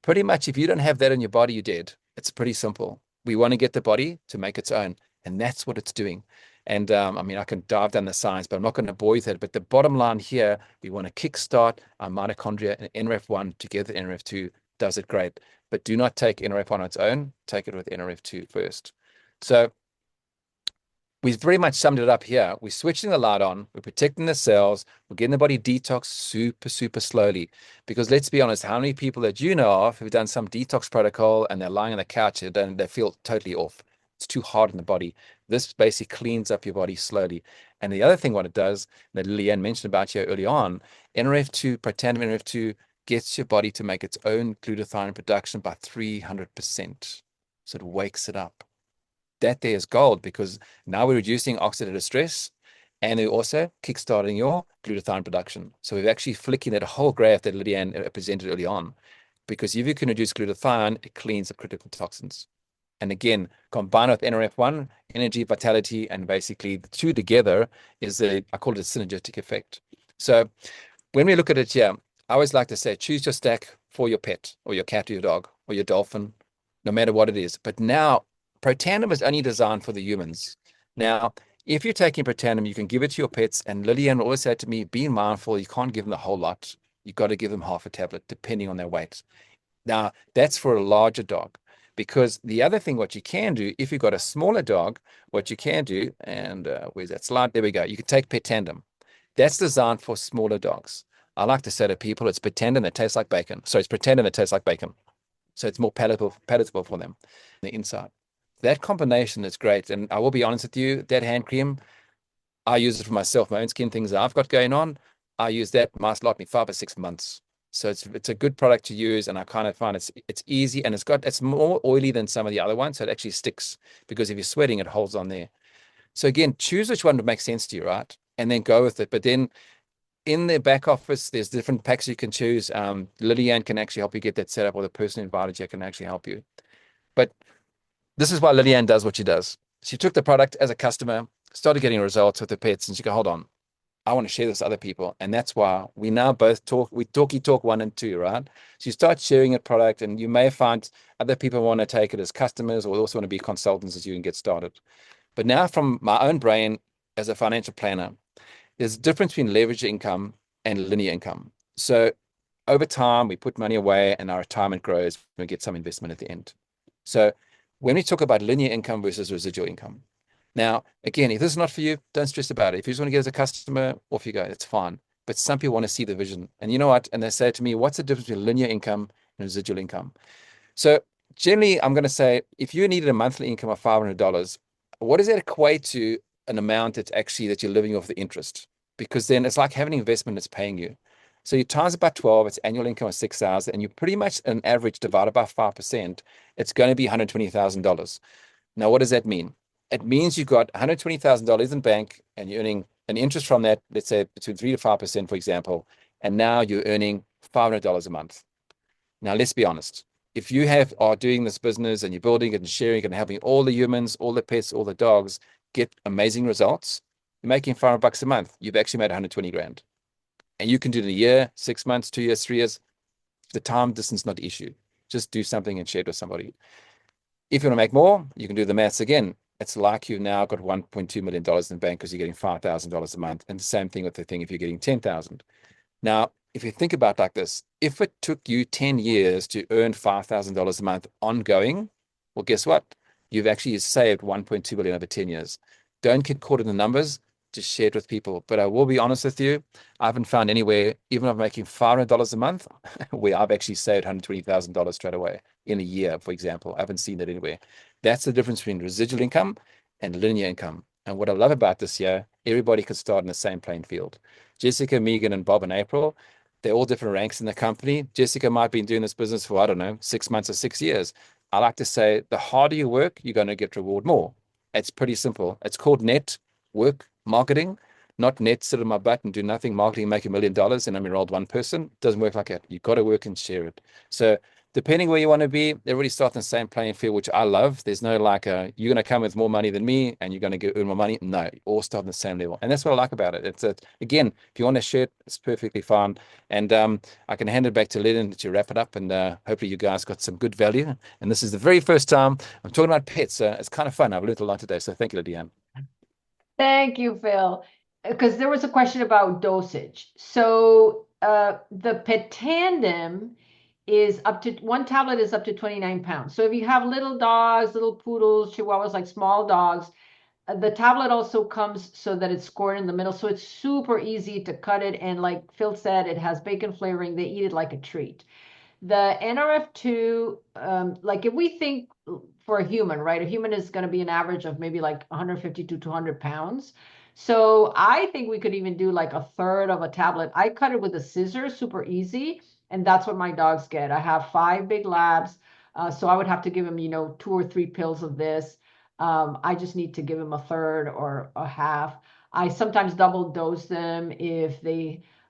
[SPEAKER 2] Pretty much, if you don't have that in your body, you're dead. It's pretty simple. We want to get the body to make its own, and that's what it's doing. And I mean, I can dive down the science, but I'm not going to bore you with it. But the bottom line here, we want to kickstart our mitochondria, and NRF1 together, NRF2 does it great. But do not take NRF1 on its own. Take it with NRF2 first. So we've very much summed it up here. We're switching the light on. We're protecting the cells. We're getting the body detox super, super slowly. Because let's be honest, how many people that you know of who've done some detox protocol and they're lying on the couch and they feel totally off? It's too hard on the body. This basically cleans up your body slowly. And the other thing what it does, that Leanne mentioned about here early on, NRF2, Protandim NRF2 gets your body to make its own glutathione production by 300%. So it wakes it up. That there is gold because now we're reducing oxidative stress and we're also kickstarting your glutathione production. So we're actually flicking that whole graph that Lydiane presented early on, because if you can reduce glutathione, it cleans up critical toxins. And again, combined with NRF1, energy, vitality, and basically the two together is I call it a synergistic effect. So when we look at it here, I always like to say, choose your stack for your pet or your cat or your dog or your dolphin, no matter what it is. But now Protandim is only designed for the humans. Now, if you're taking Protandim, you can give it to your pets. And Lillian always said to me, be mindful, you can't give them the whole lot. You've got to give them half a tablet, depending on their weight. Now, that's for a larger dog. Because the other thing, what you can do, if you've got a smaller dog, what you can do, and where's that slide? There we go. You can take Protandim. That's designed for smaller dogs. I like to say to people, it's Protandim that tastes like bacon. So it's Protandim that tastes like bacon. So it's more palatable for them on the inside. That combination is great. And I will be honest with you, that hand cream, I use it for myself, my own skin things that I've got going on. I use that, must last me 5 or 6 months. So it's a good product to use, and I kind of find it's easy, and it's more oily than some of the other ones, so it actually sticks, because if you're sweating, it holds on there. So again, choose which one would make sense to you, right? And then go with it. But then in the back office, there's different packs you can choose. Lillian can actually help you get that set up, or the person who invited you can actually help you. But this is why Lillian does what she does. She took the product as a customer, started getting results with the pets, and she go, hold on, I want to share this with other people. And that's why we now both talk, we talk 1 and 2, right? So you start sharing a product, and you may find other people want to take it as customers, or also want to be consultants as you can get started. But now, from my own brain as a financial planner, there's a difference between leverage income and linear income. So over time, we put money away and our retirement grows. We get some investment at the end. So when we talk about linear income versus residual income, now, again, if this is not for you, don't stress about it. If you just want to get as a customer, off you go. It's fine. But some people want to see the vision. And you know what? And they say to me, what's the difference between linear income and residual income? So generally, I'm going to say, if you needed a monthly income of $500, what does that equate to an amount that's actually that you're living off the interest? Because then it's like having an investment that's paying you. So you times it by 12, it's annual income of 6,000, and you pretty much an average divided by 5%, it's going to be $120,000. Now, what does that mean? It means you've got $120,000 in bank, and you're earning an interest from that, let's say between 3 to 5%, for example, and now you're earning $500 a month. Now, let's be honest. If you are doing this business and you're building it and sharing it and helping all the humans, all the pets, all the dogs get amazing results, you're making $500 a month. You've actually made 120 grand. And you can do it in a year, 6 months, 2 years, 3 years. The time distance not the issue. Just do something and share it with somebody. If you want to make more, you can do the maths again. It's like you've now got $1.2 million in the bank because you're getting $5,000 a month. And the same thing with the thing if you're getting 10,000. Now, if you think about like this, if it took you 10 years to earn $5,000 a month ongoing, well, guess what? You've actually saved 1.2 billion over 10 years. Don't get caught in the numbers. Just share it with people. But I will be honest with you, I haven't found anywhere, even if I'm making $500 a month, where I've actually saved $120,000 straight away in a year, for example. I haven't seen that anywhere. That's the difference between residual income and linear income. And what I love about this year, everybody could start in the same playing field. Jessica, Megan, and Bob and April, they're all different ranks in the company. Jessica might be doing this business for, I don't know, 6 months or 6 years. I like to say the harder you work, you're going to get reward more. It's pretty simple. It's called net work marketing, not net sit on my butt and do nothing marketing, make $1 million and I'm enrolled one person. It doesn't work like that. You've got to work and share it. So depending where you want to be, everybody starts on the same playing field, which I love. There's no like you're going to come with more money than me and you're going to earn more money. No, you all start on the same level. And that's what I like about it. It's again, if you want a shirt, it's perfectly fine. And I can hand it back to Lennon to wrap it up. And hopefully you guys got some good value. And this is the very first time I'm talking about pets. It's kind of fun. I've learned a lot today. So thank you, Lydia.
[SPEAKER 1] Thank you, Phil. Because there was a question about dosage. So the Pet Tandem is up to, one tablet is up to 29 pounds. So if you have little dogs, little poodles, chihuahuas, like small dogs, the tablet also comes so that it's scored in the middle. So it's super easy to cut it. And like Phil said, it has bacon flavoring. They eat it like a treat. The NRF2, like if we think for a human, right? A human is going to be an average of maybe like 150 to 200 pounds. So I think we could even do like a third of a tablet. I cut it with a scissor, super easy. And that's what my dogs get. I have 5 big labs. So I would have to give them, 2 or 3 pills of this. I just need to give them a third or a half. I sometimes double dose them if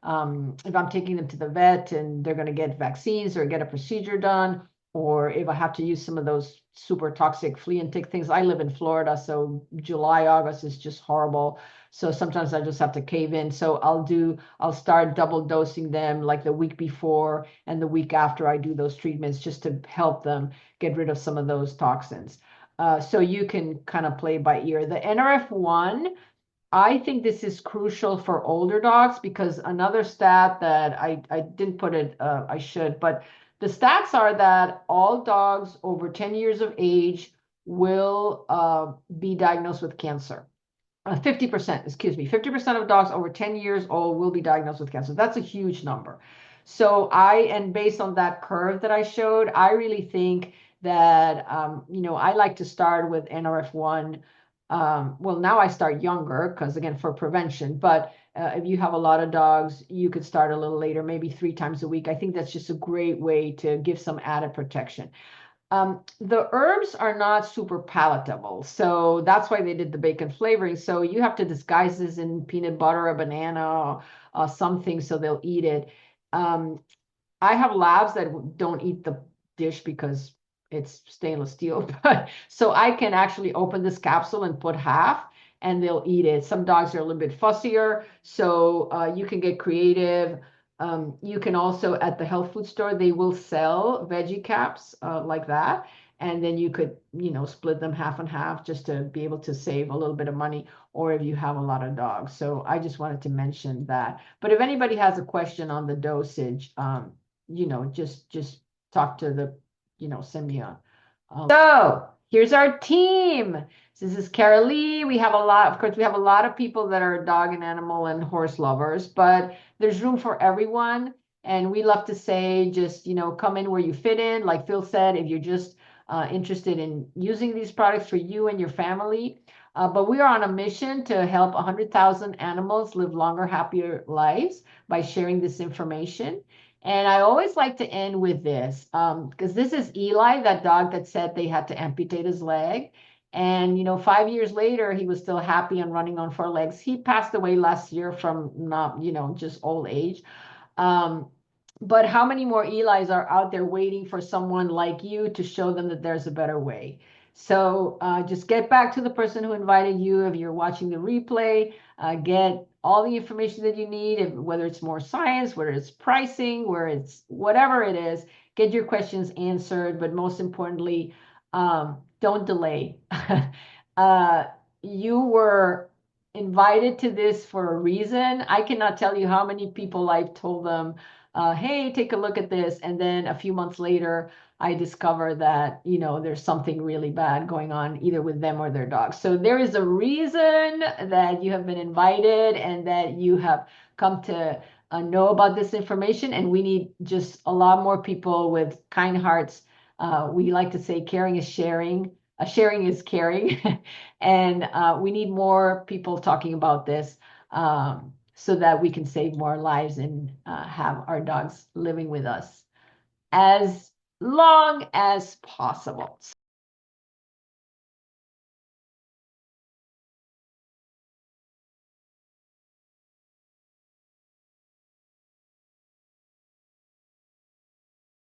[SPEAKER 1] I'm taking them to the vet and they're going to get vaccines or get a procedure done, or if I have to use some of those super toxic flea and tick things. I live in Florida, so July, August is just horrible. So sometimes I just have to cave in. So I'll start double dosing them like the week before and the week after I do those treatments just to help them get rid of some of those toxins. So you can kind of play by ear. The NRF1, I think this is crucial for older dogs because another stat that I didn't put it, I should, but the stats are that all dogs over 10 years of age will be diagnosed with cancer. 50%, excuse me, 50% of dogs over 10 years old will be diagnosed with cancer. That's a huge number. So and based on that curve that I showed, I really think that, I like to start with NRF1. Well, now I start younger because, again, for prevention. But if you have a lot of dogs, you could start a little later, maybe 3 times a week. I think that's just a great way to give some added protection. The herbs are not super palatable, so that's why they did the bacon flavoring. So you have to disguise this in peanut butter, a banana, something, so they'll eat it. I have labs that don't eat the dish because it's stainless steel, but so I can actually open this capsule and put half and they'll eat it. Some dogs are a little bit fussier, so you can get creative. You can also, at the health food store, they will sell veggie caps like that. And then you could, split them half and half just to be able to save a little bit of money, or if you have a lot of dogs. So I just wanted to mention that. But if anybody has a question on the dosage, just talk to send me a. So here's our team. This is Carol Lee. We have of course, we have a lot of people that are dog and animal and horse lovers, but there's room for everyone. And we love to say, just, come in where you fit in. Like Phil said, if you're just interested in using these products for you and your family. But we are on a mission to help 100,000 animals live longer, happier lives by sharing this information. And I always like to end with this, because this is Eli, that dog that said they had to amputate his leg. And, 5 years later, he was still happy and running on 4 legs. He passed away last year from not, just old age. But how many more Elis are out there waiting for someone like you to show them that there's a better way? So just get back to the person who invited you. If you're watching the replay, get all the information that you need, whether it's more science, whether it's pricing, where it's whatever it is, get your questions answered. But most importantly, don't delay. You were invited to this for a reason. I cannot tell you how many people I've told them, hey, take a look at this. And then a few months later, I discover that, there's something really bad going on either with them or their dogs. So there is a reason that you have been invited and that you have come to know about this information. And we need just a lot more people with kind hearts. We like to say caring is sharing. Sharing is caring. And we need more people talking about this. So that we can save more lives and have our dogs living with us as long as possible.